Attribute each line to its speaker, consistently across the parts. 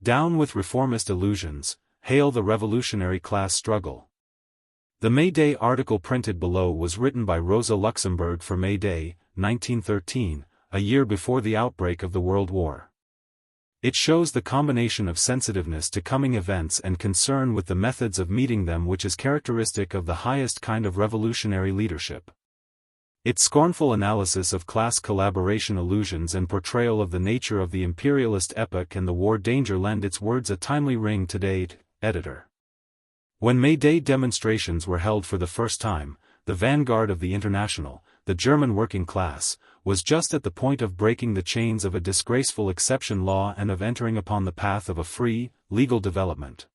Speaker 1: Down with reformist illusions, hail the revolutionary class struggle. The May Day article printed below was written by Rosa Luxemburg for May Day, 1913, a year before the outbreak of the World War. It shows the combination of sensitiveness to coming events and concern with the methods of meeting them which is characteristic of the highest kind of revolutionary leadership. Its scornful analysis of class collaboration illusions and portrayal of the nature of the imperialist epoch and the war danger lend its words a timely ring today. Editor. When May Day demonstrations were held for the first time, the vanguard of the International, the German working class, was just at the point of breaking the chains of a disgraceful exception law and of entering upon the path of a free, legal development.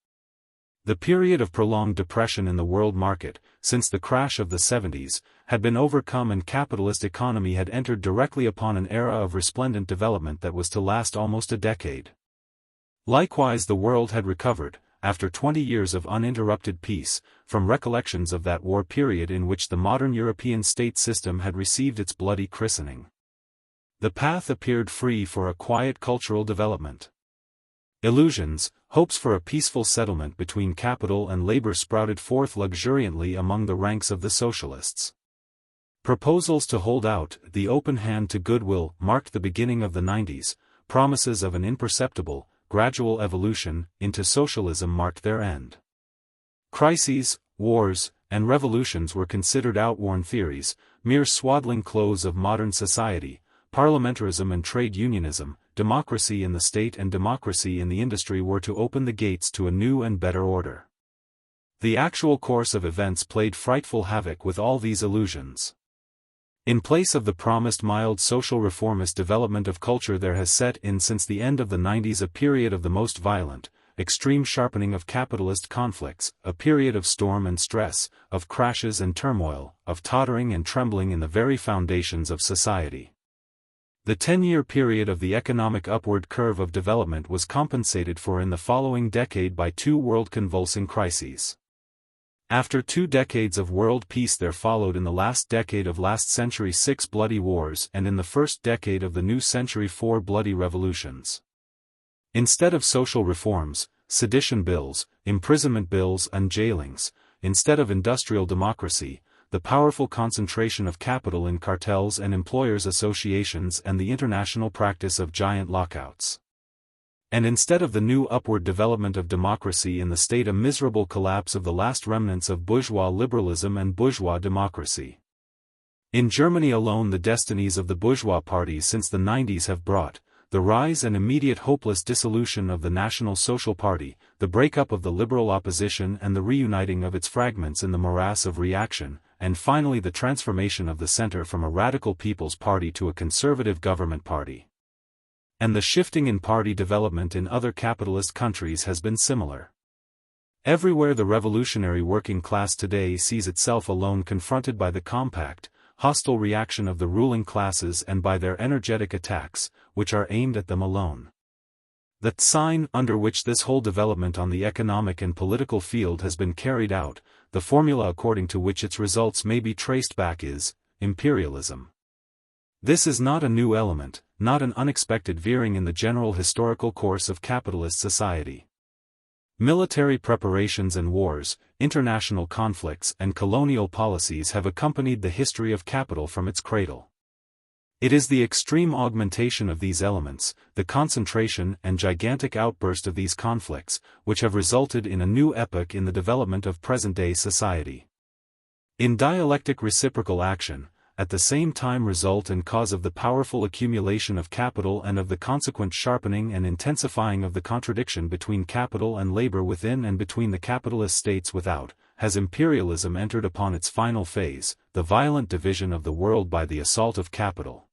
Speaker 1: The period of prolonged depression in the world market, since the crash of the 70s, had been overcome and capitalist economy had entered directly upon an era of resplendent development that was to last almost a decade. Likewise the world had recovered, after 20 years of uninterrupted peace, from recollections of that war period in which the modern European state system had received its bloody christening. The path appeared free for a quiet cultural development. Illusions, hopes for a peaceful settlement between capital and labor sprouted forth luxuriantly among the ranks of the socialists. Proposals to hold out the open hand to goodwill marked the beginning of the 90s, promises of an imperceptible, gradual evolution into socialism marked their end. Crises, wars, and revolutions were considered outworn theories, mere swaddling clothes of modern society. Parliamentarism and trade unionism, democracy in the state and democracy in the industry were to open the gates to a new and better order. The actual course of events played frightful havoc with all these illusions. In place of the promised mild social reformist development of culture there has set in since the end of the 90s a period of the most violent, extreme sharpening of capitalist conflicts, a period of storm and stress, of crashes and turmoil, of tottering and trembling in the very foundations of society. The 10-year period of the economic upward curve of development was compensated for in the following decade by two world-convulsing crises. After 2 decades of world peace there followed in the last decade of last century 6 bloody wars and in the first decade of the new century 4 bloody revolutions. Instead of social reforms, sedition bills, imprisonment bills and jailings, instead of industrial democracy, the powerful concentration of capital in cartels and employers' associations and the international practice of giant lockouts. And instead of the new upward development of democracy in the state a miserable collapse of the last remnants of bourgeois liberalism and bourgeois democracy. In Germany alone the destinies of the bourgeois parties since the 90s have brought the rise and immediate hopeless dissolution of the National Social Party, the breakup of the liberal opposition and the reuniting of its fragments in the morass of reaction, and finally the transformation of the center from a radical People's Party to a conservative government party. And the shifting in party development in other capitalist countries has been similar. Everywhere the revolutionary working class today sees itself alone confronted by the compact, hostile reaction of the ruling classes and by their energetic attacks, which are aimed at them alone. The sign under which this whole development on the economic and political field has been carried out, the formula according to which its results may be traced back is imperialism. This is not a new element, not an unexpected veering in the general historical course of capitalist society. Military preparations and wars, international conflicts and colonial policies have accompanied the history of capital from its cradle. It is the extreme augmentation of these elements, the concentration and gigantic outburst of these conflicts, which have resulted in a new epoch in the development of present-day society. In dialectic reciprocal action, at the same time result and cause of the powerful accumulation of capital and of the consequent sharpening and intensifying of the contradiction between capital and labor within and between the capitalist states without, has imperialism entered upon its final phase, the violent division of the world by the assault of capital.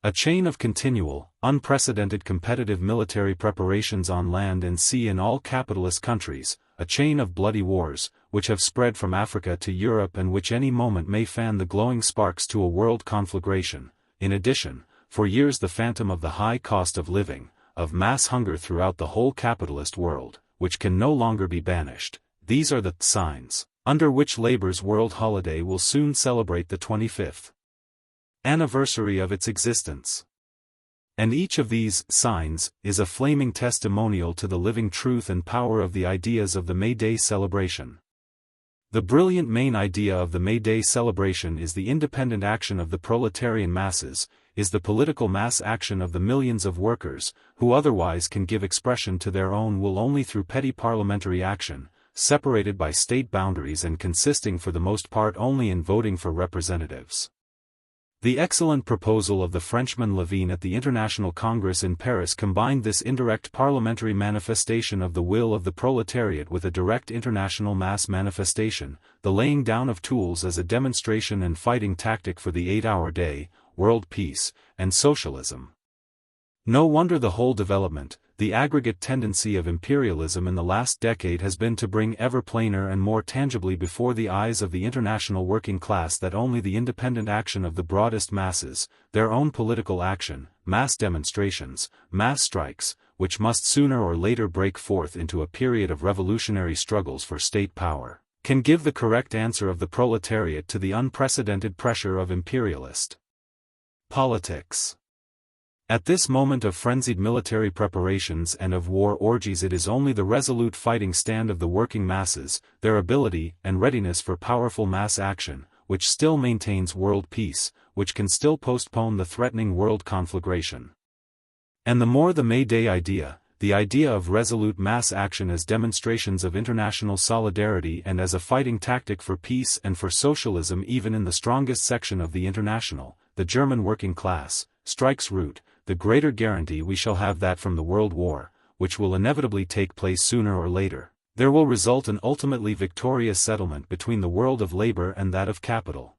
Speaker 1: A chain of continual, unprecedented competitive military preparations on land and sea in all capitalist countries, a chain of bloody wars, which have spread from Africa to Europe and which any moment may fan the glowing sparks to a world conflagration. In addition, for years the phantom of the high cost of living, of mass hunger throughout the whole capitalist world, which can no longer be banished. These are the signs under which labor's world holiday will soon celebrate the 25th anniversary of its existence. And each of these signs is a flaming testimonial to the living truth and power of the ideas of the May Day celebration. The brilliant main idea of the May Day celebration is the independent action of the proletarian masses, is the political mass action of the millions of workers, who otherwise can give expression to their own will only through petty parliamentary action, separated by state boundaries and consisting for the most part only in voting for representatives. The excellent proposal of the Frenchman Levine at the International Congress in Paris combined this indirect parliamentary manifestation of the will of the proletariat with a direct international mass manifestation, the laying down of tools as a demonstration and fighting tactic for the 8-hour day, world peace, and socialism. No wonder the whole development, the aggregate tendency of imperialism in the last decade has been to bring ever plainer and more tangibly before the eyes of the international working class that only the independent action of the broadest masses, their own political action, mass demonstrations, mass strikes, which must sooner or later break forth into a period of revolutionary struggles for state power, can give the correct answer of the proletariat to the unprecedented pressure of imperialist politics. At this moment of frenzied military preparations and of war orgies, it is only the resolute fighting stand of the working masses, their ability and readiness for powerful mass action, which still maintains world peace, which can still postpone the threatening world conflagration. And the more the May Day idea, the idea of resolute mass action as demonstrations of international solidarity and as a fighting tactic for peace and for socialism even in the strongest section of the international, the German working class, strikes root, the greater guarantee we shall have that from the World War, which will inevitably take place sooner or later, there will result an ultimately victorious settlement between the world of labor and that of capital.